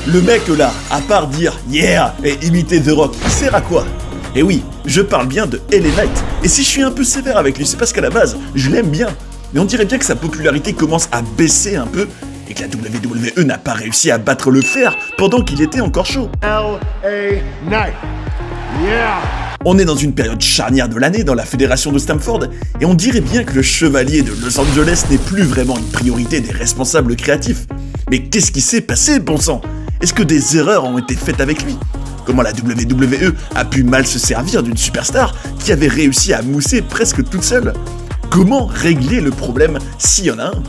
Le mec là, à part dire yeah et imiter The Rock, il sert à quoi? Et oui, je parle bien de LA Knight. Et si je suis un peu sévère avec lui, c'est parce qu'à la base, je l'aime bien. Mais on dirait bien que sa popularité commence à baisser un peu et que la WWE n'a pas réussi à battre le fer pendant qu'il était encore chaud. LA Knight. Yeah. On est dans une période charnière de l'année dans la fédération de Stamford et on dirait bien que le chevalier de Los Angeles n'est plus vraiment une priorité des responsables créatifs. Mais qu'est-ce qui s'est passé, bon sang? Est-ce que des erreurs ont été faites avec lui? Comment la WWE a pu mal se servir d'une superstar qui avait réussi à mousser presque toute seule? Comment régler le problème s'il y en a un?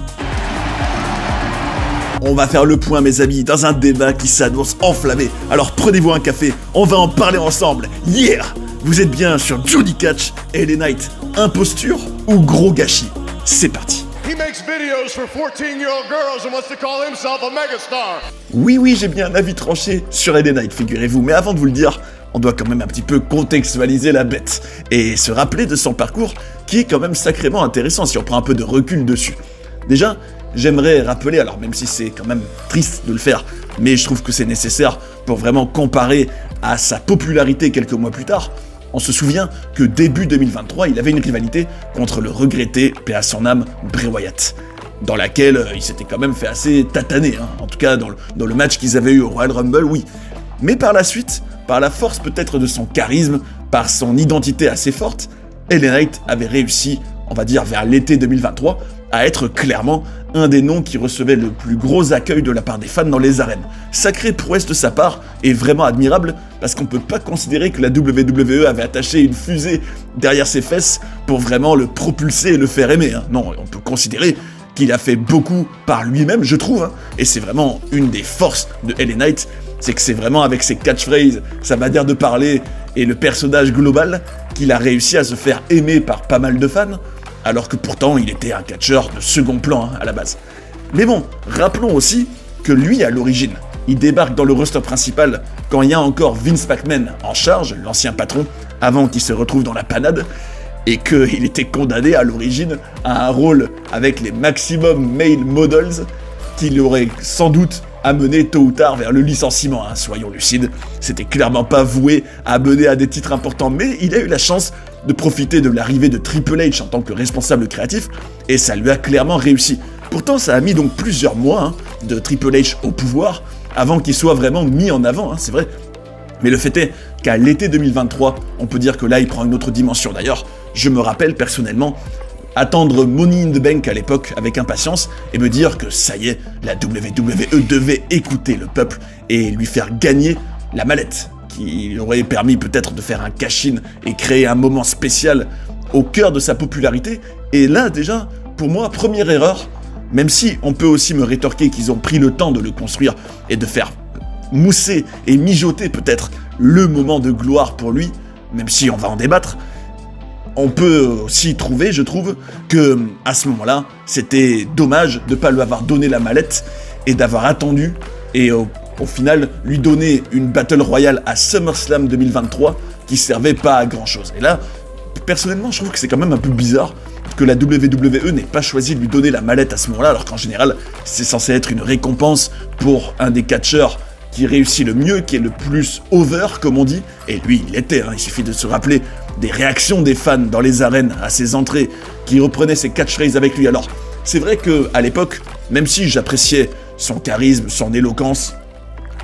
On va faire le point, mes amis, dans un débat qui s'annonce enflammé. Alors prenez-vous un café, on va en parler ensemble. Yeah! Vous êtes bien sur Johnny Catch, LA Knight, imposture ou gros gâchis? C'est parti. Oui, j'ai bien un avis tranché sur LA Knight, figurez-vous, mais avant de vous le dire, on doit quand même un petit peu contextualiser la bête et se rappeler de son parcours qui est quand même sacrément intéressant si on prend un peu de recul dessus. Déjà, j'aimerais rappeler, alors même si c'est quand même triste de le faire, mais je trouve que c'est nécessaire pour vraiment comparer à sa popularité quelques mois plus tard. On se souvient que début 2023, il avait une rivalité contre le regretté, paix à son âme, Bray Wyatt, dans laquelle il s'était quand même fait assez tataner, hein. En tout cas dans le match qu'ils avaient eu au Royal Rumble, oui. Mais par la suite, par la force peut-être de son charisme, par son identité assez forte, LA Knight avait réussi, on va dire vers l'été 2023, à être clairement un des noms qui recevait le plus gros accueil de la part des fans dans les arènes. Sacrée prouesse de sa part, et vraiment admirable, parce qu'on peut pas considérer que la WWE avait attaché une fusée derrière ses fesses pour vraiment le propulser et le faire aimer, hein. Non, on peut considérer qu'il a fait beaucoup par lui-même, je trouve, hein. Et c'est vraiment une des forces de LA Knight, c'est que c'est vraiment avec ses catchphrases, sa manière de parler et le personnage global qu'il a réussi à se faire aimer par pas mal de fans, alors que pourtant il était un catcheur de second plan, hein, à la base. Mais bon, rappelons aussi que lui, à l'origine, il débarque dans le roster principal quand il y a encore Vince McMahon en charge, l'ancien patron, avant qu'il se retrouve dans la panade, et qu'il était condamné à l'origine à un rôle avec les maximum male models qui l'aurait sans doute amené tôt ou tard vers le licenciement, hein, soyons lucides. C'était clairement pas voué à mener à des titres importants, mais il a eu la chance de profiter de l'arrivée de Triple H en tant que responsable créatif, et ça lui a clairement réussi. Pourtant, ça a mis donc plusieurs mois, hein, de Triple H au pouvoir, avant qu'il soit vraiment mis en avant, hein, c'est vrai. Mais le fait est qu'à l'été 2023, on peut dire que là, il prend une autre dimension. D'ailleurs, je me rappelle personnellement attendre Money in the Bank à l'époque avec impatience et me dire que ça y est, la WWE devait écouter le peuple et lui faire gagner la mallette, qui aurait permis peut-être de faire un cash-in et créer un moment spécial au cœur de sa popularité. Et là, déjà, pour moi, première erreur, même si on peut aussi me rétorquer qu'ils ont pris le temps de le construire et de faire mousser et mijoter peut-être le moment de gloire pour lui, même si on va en débattre, on peut aussi trouver, je trouve, que à ce moment-là, c'était dommage de ne pas lui avoir donné la mallette et d'avoir attendu et au final lui donner une Battle Royale à SummerSlam 2023 qui servait pas à grand-chose. Et là, personnellement, je trouve que c'est quand même un peu bizarre que la WWE n'ait pas choisi de lui donner la mallette à ce moment-là, alors qu'en général, c'est censé être une récompense pour un des catcheurs qui réussit le mieux, qui est le plus over, comme on dit, et lui, il était, hein. Il suffit de se rappeler des réactions des fans dans les arènes à ses entrées, qui reprenaient ses catchphrases avec lui. Alors, c'est vrai qu'à l'époque, même si j'appréciais son charisme, son éloquence,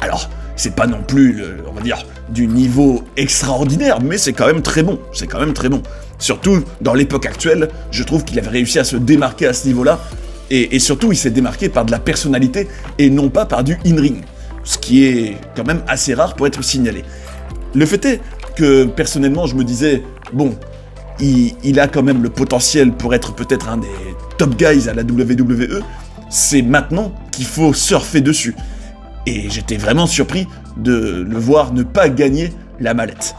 alors, c'est pas non plus, on va dire, du niveau extraordinaire, mais c'est quand même très bon, c'est quand même très bon. Surtout, dans l'époque actuelle, je trouve qu'il avait réussi à se démarquer à ce niveau-là, et surtout, il s'est démarqué par de la personnalité, et non pas par du in-ring, ce qui est quand même assez rare pour être signalé. Le fait est que, personnellement, je me disais, bon, il a quand même le potentiel pour être peut-être un des top guys à la WWE, c'est maintenant qu'il faut surfer dessus. Et j'étais vraiment surpris de le voir ne pas gagner la mallette.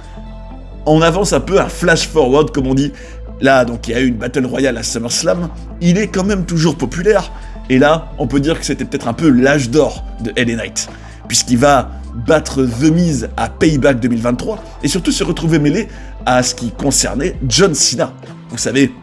On avance un peu un flash forward, comme on dit. Là, donc, il y a eu une Battle Royale à SummerSlam. Il est quand même toujours populaire. Et là, on peut dire que c'était peut-être un peu l'âge d'or de LA Knight, puisqu'il va battre The Miz à Payback 2023, et surtout se retrouver mêlé à ce qui concernait John Cena. Vous savez,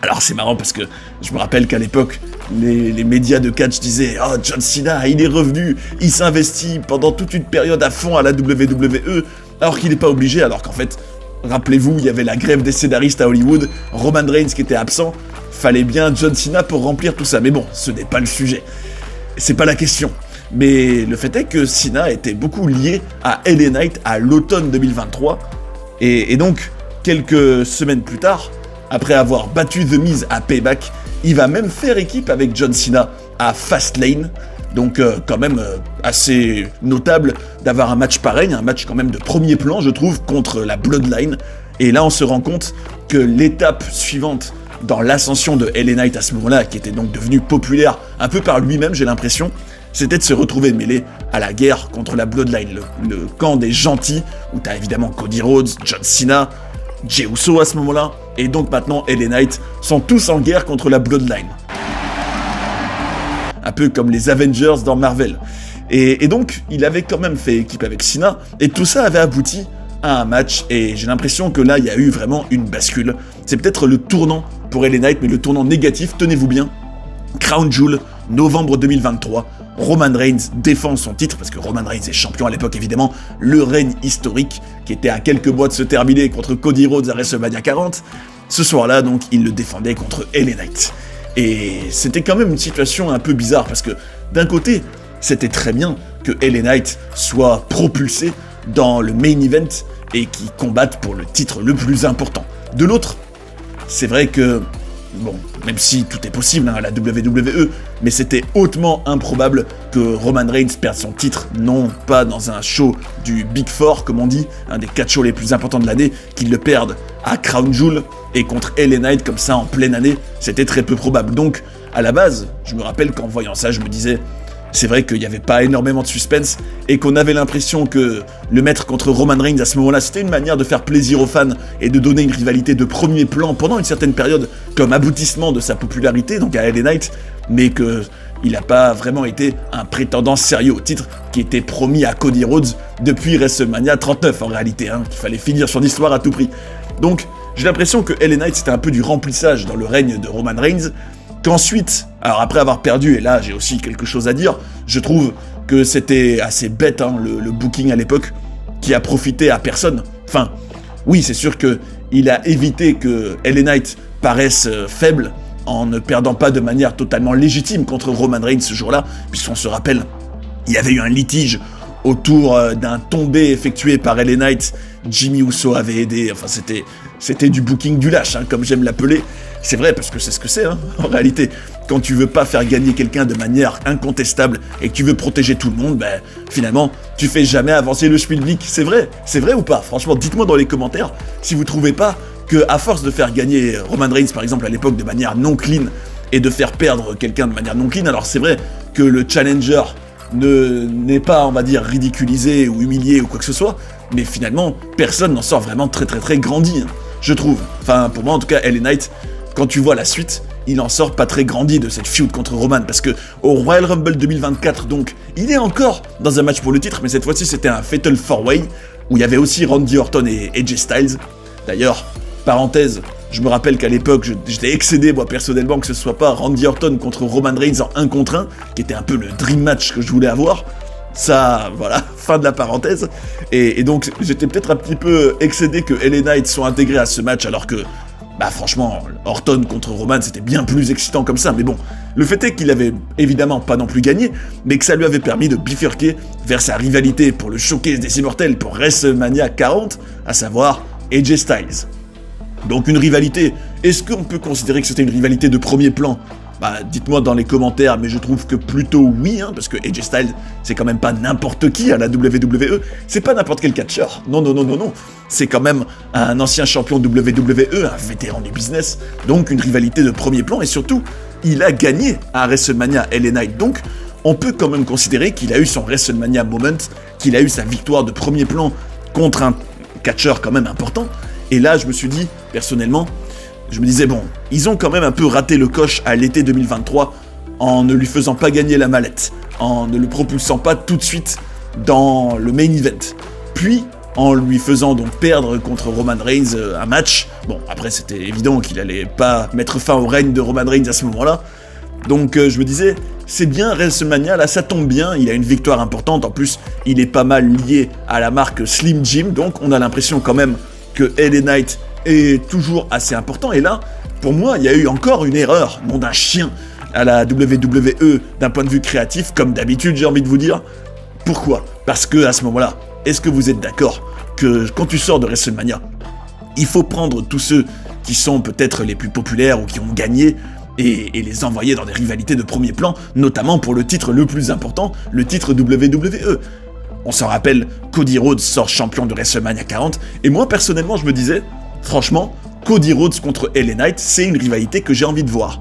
Alors c'est marrant parce que je me rappelle qu'à l'époque, les médias de catch disaient « Oh, John Cena, il est revenu, il s'investit pendant toute une période à fond à la WWE, alors qu'il n'est pas obligé, alors qu'en fait, rappelez-vous, il y avait la grève des scénaristes à Hollywood, Roman Reigns qui était absent, fallait bien John Cena pour remplir tout ça. Mais bon, ce n'est pas le sujet, c'est pas la question. Mais le fait est que Cena était beaucoup lié à LA Knight à l'automne 2023, et donc, quelques semaines plus tard, après avoir battu The Miz à Payback, il va même faire équipe avec John Cena à Fastlane. Donc quand même assez notable d'avoir un match pareil, un match quand même de premier plan je trouve, contre la Bloodline. Et là on se rend compte que l'étape suivante dans l'ascension de LA Knight à ce moment-là, qui était donc devenu populaire un peu par lui-même j'ai l'impression, c'était de se retrouver mêlé à la guerre contre la Bloodline, le camp des gentils, où t'as évidemment Cody Rhodes, John Cena, Jey Uso à ce moment-là, et donc maintenant LA Knight sont tous en guerre contre la Bloodline. Un peu comme les Avengers dans Marvel. Et donc, il avait quand même fait équipe avec Cena, et tout ça avait abouti à un match, et j'ai l'impression que là, il y a eu vraiment une bascule. C'est peut-être le tournant pour LA Knight, mais le tournant négatif, tenez-vous bien. Crown Jewel, novembre 2023, Roman Reigns défend son titre, parce que Roman Reigns est champion à l'époque évidemment, le règne historique, qui était à quelques mois de se terminer contre Cody Rhodes à WrestleMania 40. Ce soir-là, donc, il le défendait contre LA Knight. Et c'était quand même une situation un peu bizarre, parce que d'un côté, c'était très bien que LA Knight soit propulsé dans le main event et qu'il combatte pour le titre le plus important. De l'autre, c'est vrai que, bon, même si tout est possible à la WWE, mais c'était hautement improbable que Roman Reigns perde son titre, non pas dans un show du Big Four, comme on dit, un des 4 shows les plus importants de l'année, qu'il le perde à Crown Jewel, et contre LA Knight comme ça en pleine année, c'était très peu probable. Donc, à la base, je me rappelle qu'en voyant ça, je me disais, c'est vrai qu'il n'y avait pas énormément de suspense, et qu'on avait l'impression que le mettre contre Roman Reigns à ce moment-là, c'était une manière de faire plaisir aux fans, et de donner une rivalité de premier plan pendant une certaine période, comme aboutissement de sa popularité, donc à LA Knight, mais que il n'a pas vraiment été un prétendant sérieux au titre qui était promis à Cody Rhodes depuis WrestleMania 39 en réalité, hein, qu'il fallait finir son histoire à tout prix. Donc, j'ai l'impression que LA Knight c'était un peu du remplissage dans le règne de Roman Reigns, qu'ensuite, alors après avoir perdu, et là j'ai aussi quelque chose à dire, je trouve que c'était assez bête hein, le booking à l'époque, qui a profité à personne. Enfin, oui c'est sûr qu'il a évité que LA Knight paraisse faible, en ne perdant pas de manière totalement légitime contre Roman Reigns ce jour-là, puisqu'on se rappelle, il y avait eu un litige autour d'un tombé effectué par LA Knight, Jimmy Uso avait aidé, enfin c'était du booking du lâche, hein, comme j'aime l'appeler. C'est vrai, parce que c'est ce que c'est, hein, en réalité. Quand tu veux pas faire gagner quelqu'un de manière incontestable et que tu veux protéger tout le monde, ben, finalement, tu fais jamais avancer le schmilblick. C'est vrai ou pas? Franchement, dites-moi dans les commentaires si vous trouvez pas que, à force de faire gagner Roman Reigns, par exemple, à l'époque, de manière non clean, et de faire perdre quelqu'un de manière non clean, alors c'est vrai que le challenger n'est pas, on va dire, ridiculisé ou humilié ou quoi que ce soit, mais finalement, personne n'en sort vraiment très grandi, hein, je trouve. Enfin, pour moi, en tout cas, LA Knight, quand tu vois la suite, il en sort pas très grandi de cette feud contre Roman, parce que au Royal Rumble 2024, donc, il est encore dans un match pour le titre, mais cette fois-ci, c'était un Fatal 4-Way, où il y avait aussi Randy Orton et AJ Styles. D'ailleurs, parenthèse, je me rappelle qu'à l'époque, j'étais excédé, moi, personnellement, que ce soit pas Randy Orton contre Roman Reigns en 1 contre 1, qui était un peu le dream match que je voulais avoir. Ça, voilà, fin de la parenthèse. Et donc, j'étais peut-être un petit peu excédé que LA Knight soit intégré à ce match, alors que, bah franchement, Orton contre Roman, c'était bien plus excitant comme ça. Mais bon, le fait est qu'il avait évidemment pas non plus gagné, mais que ça lui avait permis de bifurquer vers sa rivalité pour le showcase des Immortels pour WrestleMania 40, à savoir AJ Styles. Donc une rivalité, est-ce qu'on peut considérer que c'était une rivalité de premier plan? Bah dites-moi dans les commentaires, mais je trouve que plutôt oui, hein, parce que AJ Styles, c'est quand même pas n'importe qui à la WWE, c'est pas n'importe quel catcheur, non, c'est quand même un ancien champion WWE, un vétéran du business, donc une rivalité de premier plan, et surtout, il a gagné à WrestleMania LA Knight, donc on peut quand même considérer qu'il a eu son WrestleMania moment, qu'il a eu sa victoire de premier plan contre un catcheur quand même important, et là je me suis dit, personnellement, je me disais, bon, ils ont quand même un peu raté le coche à l'été 2023 en ne lui faisant pas gagner la mallette, en ne le propulsant pas tout de suite dans le main event. Puis, en lui faisant donc perdre contre Roman Reigns un match. Bon, après c'était évident qu'il allait pas mettre fin au règne de Roman Reigns à ce moment-là. Donc je me disais, c'est bien WrestleMania, là ça tombe bien, il a une victoire importante, en plus il est pas mal lié à la marque Slim Jim, donc on a l'impression quand même que LA Knight est toujours assez important, et là, pour moi, il y a eu encore une erreur, nom d'un chien, à la WWE d'un point de vue créatif, comme d'habitude j'ai envie de vous dire. Pourquoi? Parce que à ce moment-là, est-ce que vous êtes d'accord que quand tu sors de WrestleMania, il faut prendre tous ceux qui sont peut-être les plus populaires ou qui ont gagné, et les envoyer dans des rivalités de premier plan, notamment pour le titre le plus important, le titre WWE. On s'en rappelle, Cody Rhodes sort champion de WrestleMania 40, et moi personnellement je me disais, franchement, Cody Rhodes contre LA Knight, c'est une rivalité que j'ai envie de voir.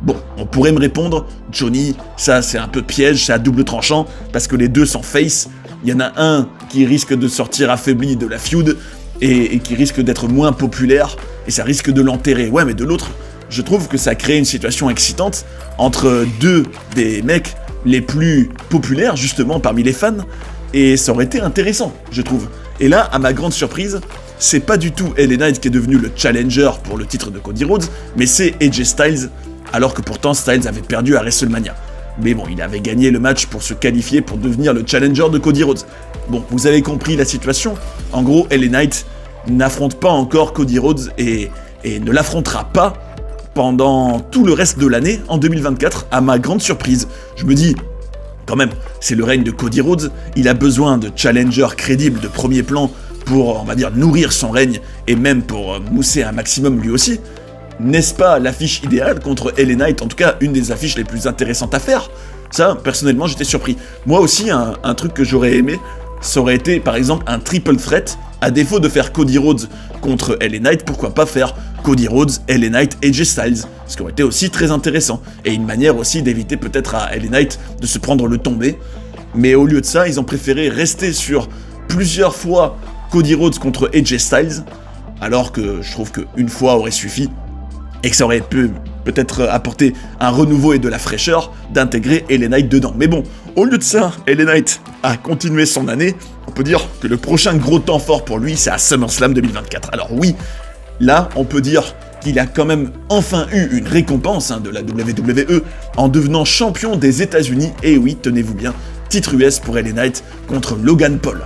Bon, on pourrait me répondre, Johnny, ça c'est un peu piège, c'est à double tranchant, parce que les deux sont face, il y en a un qui risque de sortir affaibli de la feud, et qui risque d'être moins populaire, et ça risque de l'enterrer. Ouais, mais de l'autre, je trouve que ça crée une situation excitante entre deux des mecs les plus populaires, justement, parmi les fans, et ça aurait été intéressant, je trouve. Et là, à ma grande surprise, c'est pas du tout LA Knight qui est devenu le challenger pour le titre de Cody Rhodes, mais c'est AJ Styles, alors que pourtant Styles avait perdu à WrestleMania. Mais bon, il avait gagné le match pour se qualifier pour devenir le challenger de Cody Rhodes. Bon, vous avez compris la situation. En gros, LA Knight n'affronte pas encore Cody Rhodes et ne l'affrontera pas pendant tout le reste de l'année, en 2024, à ma grande surprise. Je me dis, quand même, c'est le règne de Cody Rhodes, il a besoin de challengers crédibles de premier plan pour, on va dire, nourrir son règne, et même pour mousser un maximum lui aussi. N'est-ce pas l'affiche idéale contre LA Knight, en tout cas une des affiches les plus intéressantes à faire? Ça, personnellement, j'étais surpris. Moi aussi, un truc que j'aurais aimé, ça aurait été, par exemple, un triple threat. À défaut de faire Cody Rhodes contre LA Knight, pourquoi pas faire Cody Rhodes, LA Knight et AJ Styles, ce qui aurait été aussi très intéressant, et une manière aussi d'éviter peut-être à LA Knight de se prendre le tombé. Mais au lieu de ça, ils ont préféré rester sur plusieurs fois Cody Rhodes contre AJ Styles, alors que je trouve qu'une fois aurait suffi, et que ça aurait pu peut-être apporter un renouveau et de la fraîcheur d'intégrer LA Knight dedans. Mais bon, au lieu de ça, LA Knight a continué son année. On peut dire que le prochain gros temps fort pour lui, c'est à SummerSlam 2024. Alors oui, là, on peut dire qu'il a quand même enfin eu une récompense de la WWE en devenant champion des États-Unis. Et oui, tenez-vous bien, titre US pour LA Knight contre Logan Paul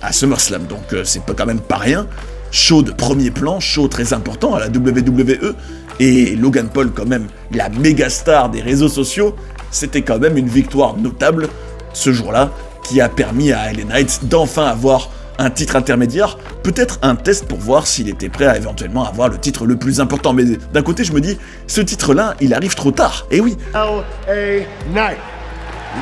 à SummerSlam. Donc c'est quand même pas rien. Show de premier plan, show très important à la WWE. Et Logan Paul, quand même, la méga star des réseaux sociaux, c'était quand même une victoire notable ce jour-là, qui a permis à LA Knight d'enfin avoir un titre intermédiaire, peut-être un test pour voir s'il était prêt à éventuellement avoir le titre le plus important. Mais d'un côté, je me dis, ce titre-là, il arrive trop tard. Et oui. LA Knight.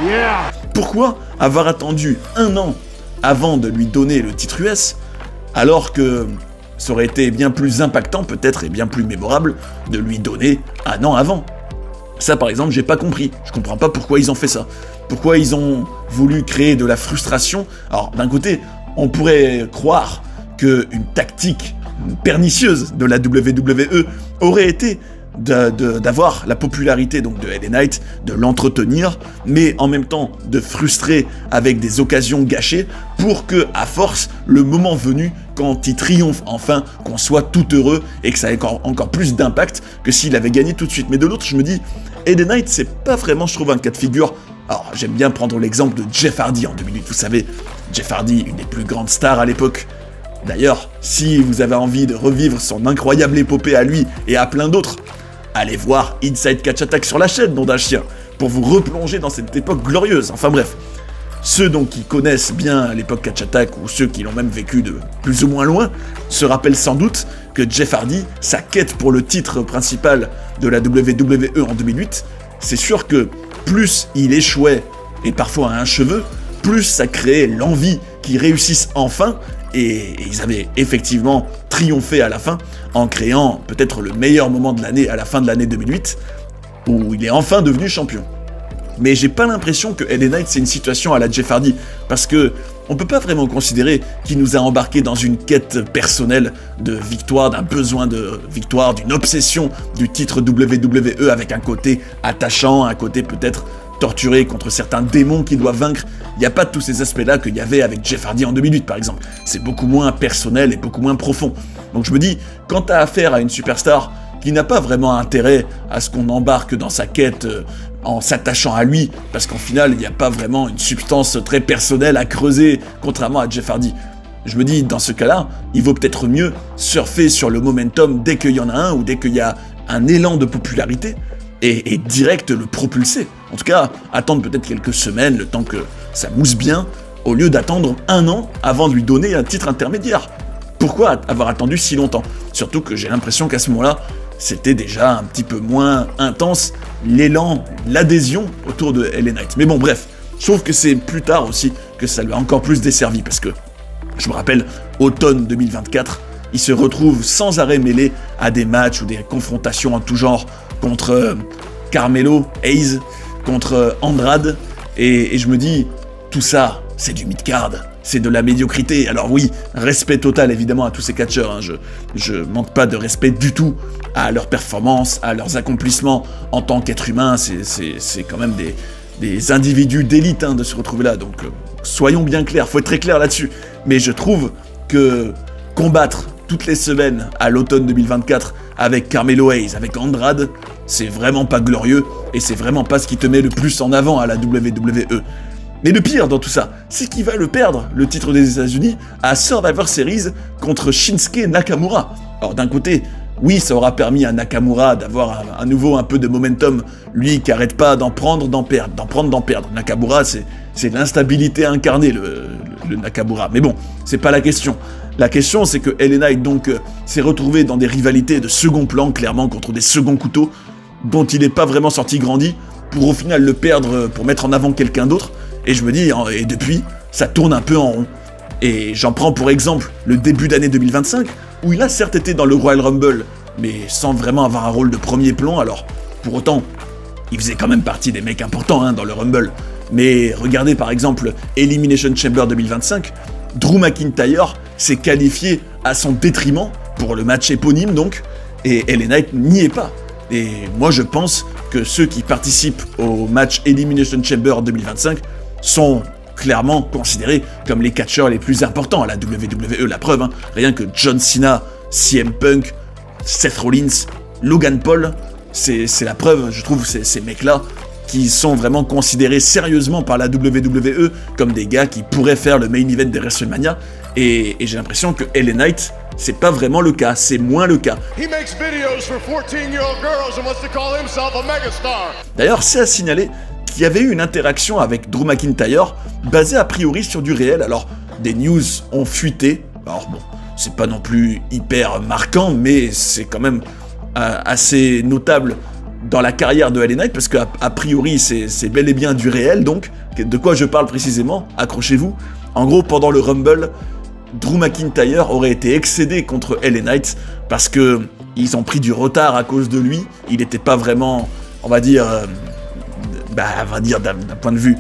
Yeah. Pourquoi avoir attendu un an avant de lui donner le titre US, alors que ça aurait été bien plus impactant peut-être et bien plus mémorable de lui donner un an avant? Ça par exemple, j'ai pas compris. Je comprends pas pourquoi ils ont fait ça. Pourquoi ils ont voulu créer de la frustration. Alors d'un côté, on pourrait croire qu'une tactique pernicieuse de la WWE aurait été d'avoir la popularité donc de LA Knight, de l'entretenir, mais en même temps de frustrer avec des occasions gâchées pour que, à force, le moment venu, quand il triomphe enfin, qu'on soit tout heureux et que ça ait encore plus d'impact que s'il avait gagné tout de suite. Mais de l'autre, je me dis, LA Knight, c'est pas vraiment, je trouve, un cas de figure. Alors, j'aime bien prendre l'exemple de Jeff Hardy en 2008. Vous savez, Jeff Hardy, une des plus grandes stars à l'époque. D'ailleurs, si vous avez envie de revivre son incroyable épopée à lui et à plein d'autres, allez voir Inside Catch Attack sur la chaîne, nom d'un chien, pour vous replonger dans cette époque glorieuse. Enfin bref, ceux donc qui connaissent bien l'époque Catch Attack, ou ceux qui l'ont même vécu de plus ou moins loin, se rappellent sans doute que Jeff Hardy, sa quête pour le titre principal de la WWE en 2008, c'est sûr que plus il échouait, et parfois à un cheveu, plus ça créait l'envie qu'ils réussissent enfin, et ils avaient effectivement triomphé à la fin, en créant peut-être le meilleur moment de l'année à la fin de l'année 2008, où il est enfin devenu champion. Mais j'ai pas l'impression que LA Knight c'est une situation à la Jeff Hardy, parce que on peut pas vraiment considérer qu'il nous a embarqué dans une quête personnelle de victoire, d'un besoin de victoire, d'une obsession du titre WWE avec un côté attachant, un côté peut-être torturer contre certains démons qu'ils doivent vaincre. Il n'y a pas de tous ces aspects-là qu'il y avait avec Jeff Hardy en 2008 par exemple. C'est beaucoup moins personnel et beaucoup moins profond. Donc je me dis, quand tu as affaire à une superstar qui n'a pas vraiment intérêt à ce qu'on embarque dans sa quête en s'attachant à lui, parce qu'en final, il n'y a pas vraiment une substance très personnelle à creuser, contrairement à Jeff Hardy. Je me dis, dans ce cas-là, il vaut peut-être mieux surfer sur le momentum dès qu'il y en a un, ou dès qu'il y a un élan de popularité, et direct le propulser. En tout cas, attendre peut-être quelques semaines, le temps que ça mousse bien, au lieu d'attendre 1 an avant de lui donner un titre intermédiaire. Pourquoi avoir attendu si longtemps? Surtout que j'ai l'impression qu'à ce moment-là, c'était déjà un petit peu moins intense, l'élan, l'adhésion autour de LA Knight. Mais bon, bref, je trouve que c'est plus tard aussi que ça lui a encore plus desservi, parce que, je me rappelle, automne 2024, il se retrouve sans arrêt mêlé à des matchs ou des confrontations en tout genre contre Carmelo Hayes, contre Andrade, et je me dis, tout ça, c'est du mid-card, c'est de la médiocrité. Alors oui, respect total évidemment à tous ces catcheurs, hein. Je manque pas de respect du tout à leurs performances, à leurs accomplissements en tant qu'être humain, c'est quand même des individus d'élite hein, de se retrouver là, donc soyons bien clairs, faut être très clair là-dessus. Mais je trouve que combattre toutes les semaines à l'automne 2024 avec Carmelo Hayes, avec Andrade, c'est vraiment pas glorieux, et c'est vraiment pas ce qui te met le plus en avant à la WWE. Mais le pire dans tout ça, c'est qu'il va le perdre, le titre des États-Unis, à Survivor Series contre Shinsuke Nakamura. Alors d'un côté, oui, ça aura permis à Nakamura d'avoir à nouveau un peu de momentum, lui qui arrête pas d'en prendre, d'en perdre, d'en prendre, d'en perdre. Nakamura, c'est l'instabilité incarnée, le Nakamura. Mais bon, c'est pas la question. La question, c'est que LA Knight, donc, s'est retrouvé dans des rivalités de second plan, clairement, contre des seconds couteaux, dont il n'est pas vraiment sorti grandi, pour au final le perdre, pour mettre en avant quelqu'un d'autre. Et je me dis, et depuis, ça tourne un peu en rond. Et j'en prends pour exemple le début d'année 2025, où il a certes été dans le Royal Rumble, mais sans vraiment avoir un rôle de premier plan. Alors, pour autant, il faisait quand même partie des mecs importants hein, dans le Rumble. Mais regardez par exemple Elimination Chamber 2025, Drew McIntyre s'est qualifié à son détriment, pour le match éponyme donc, et LA Knight n'y est pas. Et moi je pense que ceux qui participent au match Elimination Chamber 2025 sont clairement considérés comme les catcheurs les plus importants à la WWE, la preuve, hein, rien que John Cena, CM Punk, Seth Rollins, Logan Paul, c'est la preuve, je trouve, ces mecs-là, qui sont vraiment considérés sérieusement par la WWE comme des gars qui pourraient faire le main event des WrestleMania, et j'ai l'impression que LA Knight, c'est pas vraiment le cas, c'est moins le cas. D'ailleurs, c'est à signaler qu'il y avait eu une interaction avec Drew McIntyre, basée a priori sur du réel. Alors, des news ont fuité, alors bon, c'est pas non plus hyper marquant, mais c'est quand même assez notable dans la carrière de LA Knight, parce qu'a priori, c'est bel et bien du réel, donc, de quoi je parle précisément, accrochez-vous. En gros, pendant le Rumble, Drew McIntyre aurait été excédé contre LA Knight, parce que ils ont pris du retard à cause de lui, il n'était pas vraiment, on va dire d'un point de vue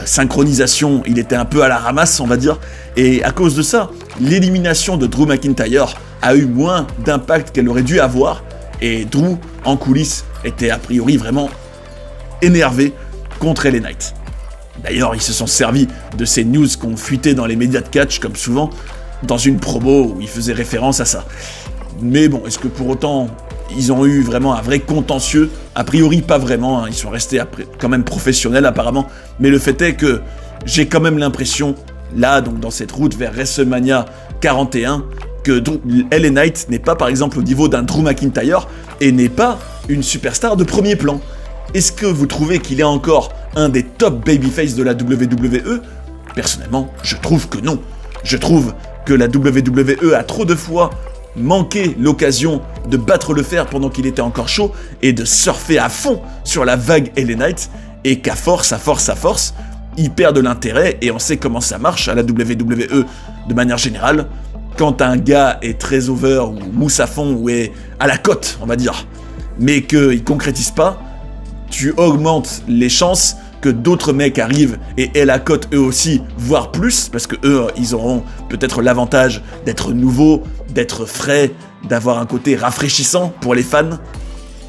synchronisation, il était un peu à la ramasse, on va dire, et à cause de ça, l'élimination de Drew McIntyre a eu moins d'impact qu'elle aurait dû avoir, et Drew, en coulisses, était a priori vraiment énervé contre LA Knight. D'ailleurs, ils se sont servis de ces news qu'on fuitait dans les médias de catch, comme souvent, dans une promo où ils faisaient référence à ça. Mais bon, est-ce que pour autant, ils ont eu vraiment un vrai contentieux? A priori, pas vraiment, hein. Ils sont restés quand même professionnels apparemment, mais le fait est que j'ai quand même l'impression, là, donc dans cette route vers WrestleMania 41, que LA Knight n'est pas par exemple au niveau d'un Drew McIntyre, et n'est pas une superstar de premier plan. Est-ce que vous trouvez qu'il est encore un des top babyface de la WWE? Personnellement, je trouve que non. Je trouve que la WWE a trop de fois manqué l'occasion de battre le fer pendant qu'il était encore chaud et de surfer à fond sur la vague LA Knight, et qu'à force, il perd de l'intérêt, et on sait comment ça marche à la WWE de manière générale. Quand un gars est très over, ou mousse à fond, ou est à la cote, on va dire, mais qu'il concrétise pas, tu augmentes les chances que d'autres mecs arrivent et aient la cote eux aussi, voire plus, parce que eux, ils auront peut-être l'avantage d'être nouveaux, d'être frais, d'avoir un côté rafraîchissant pour les fans,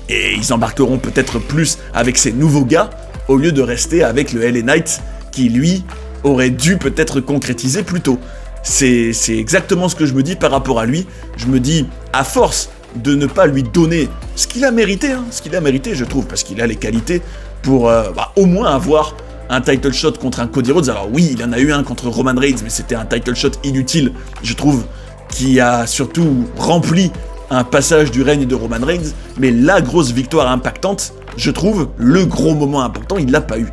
et ils embarqueront peut-être plus avec ces nouveaux gars, au lieu de rester avec le LA Knight qui, lui, aurait dû peut-être concrétiser plus tôt. C'est exactement ce que je me dis par rapport à lui. Je me dis, à force de ne pas lui donner ce qu'il a mérité, je trouve, parce qu'il a les qualités pour au moins avoir un title shot contre un Cody Rhodes. Alors oui, il en a eu un contre Roman Reigns, mais c'était un title shot inutile, je trouve, qui a surtout rempli un passage du règne de Roman Reigns, mais la grosse victoire impactante, je trouve, le gros moment important, il l'a pas eu.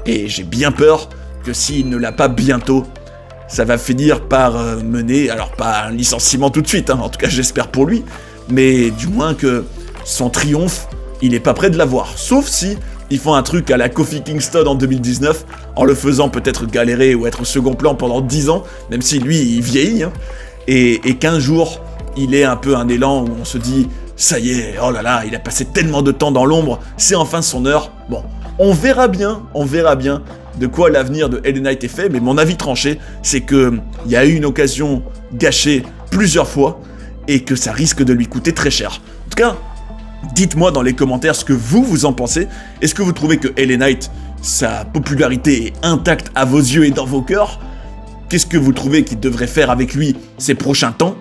Et j'ai bien peur que s'il ne l'a pas bientôt, ça va finir par mener, alors pas un licenciement tout de suite, en tout cas j'espère pour lui, mais du moins que son triomphe, il est pas prêt de l'avoir. Sauf si ils font un truc à la Kofi Kingston en 2019, en le faisant peut-être galérer ou être second plan pendant 10 ans, même si lui, il vieillit, et qu'un jour, il ait un peu un élan où on se dit « ça y est, oh là là, il a passé tellement de temps dans l'ombre, c'est enfin son heure ». Bon, on verra bien de quoi l'avenir de LA Knight est fait, mais mon avis tranché, c'est qu'il y a eu une occasion gâchée plusieurs fois, et que ça risque de lui coûter très cher. En tout cas, dites-moi dans les commentaires ce que vous en pensez. Est-ce que vous trouvez que LA Knight, sa popularité est intacte à vos yeux et dans vos cœurs? Qu'est-ce que vous trouvez qu'il devrait faire avec lui ces prochains temps?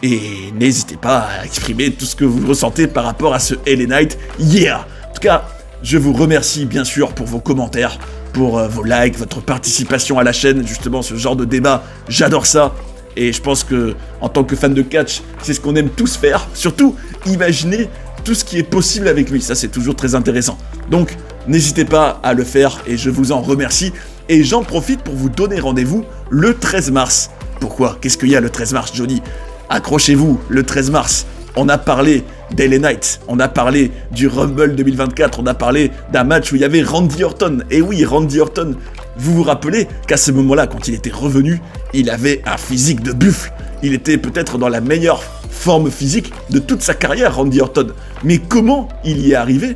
Et n'hésitez pas à exprimer tout ce que vous ressentez par rapport à ce LA Knight. Yeah! En tout cas, je vous remercie bien sûr pour vos commentaires, pour vos likes, votre participation à la chaîne, justement ce genre de débat, j'adore ça. Et je pense que, en tant que fan de catch, c'est ce qu'on aime tous faire. Surtout, imaginer tout ce qui est possible avec lui. Ça, c'est toujours très intéressant. Donc, n'hésitez pas à le faire et je vous en remercie. Et j'en profite pour vous donner rendez-vous le 13 mars. Pourquoi? Qu'est-ce qu'il y a le 13 mars, Johnny? Accrochez-vous, le 13 mars, on a parlé d'LA Knight, on a parlé du Rumble 2024, on a parlé d'un match où il y avait Randy Orton. Et oui, Randy Orton, vous vous rappelez qu'à ce moment-là, quand il était revenu, il avait un physique de buffle. Il était peut-être dans la meilleure forme physique de toute sa carrière, Randy Orton. Mais comment il y est arrivé?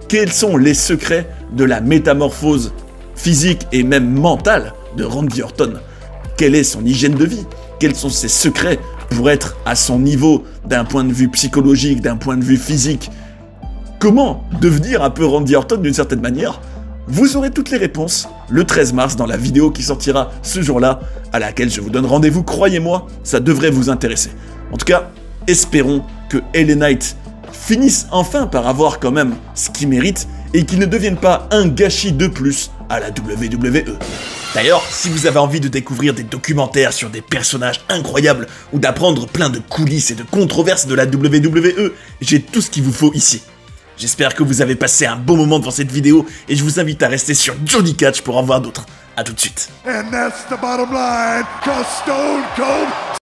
Quels sont les secrets de la métamorphose physique et même mentale de Randy Orton? Quelle est son hygiène de vie? Quels sont ses secrets pour être à son niveau d'un point de vue psychologique, d'un point de vue physique? Comment devenir un peu Randy Orton d'une certaine manière? Vous aurez toutes les réponses le 13 mars dans la vidéo qui sortira ce jour-là, à laquelle je vous donne rendez-vous, croyez-moi, ça devrait vous intéresser. En tout cas, espérons que LA Knight finisse enfin par avoir quand même ce qu'il mérite et qu'il ne devienne pas un gâchis de plus à la WWE. D'ailleurs, si vous avez envie de découvrir des documentaires sur des personnages incroyables ou d'apprendre plein de coulisses et de controverses de la WWE, j'ai tout ce qu'il vous faut ici. J'espère que vous avez passé un bon moment devant cette vidéo et je vous invite à rester sur Johnny Catch pour en voir d'autres. A tout de suite.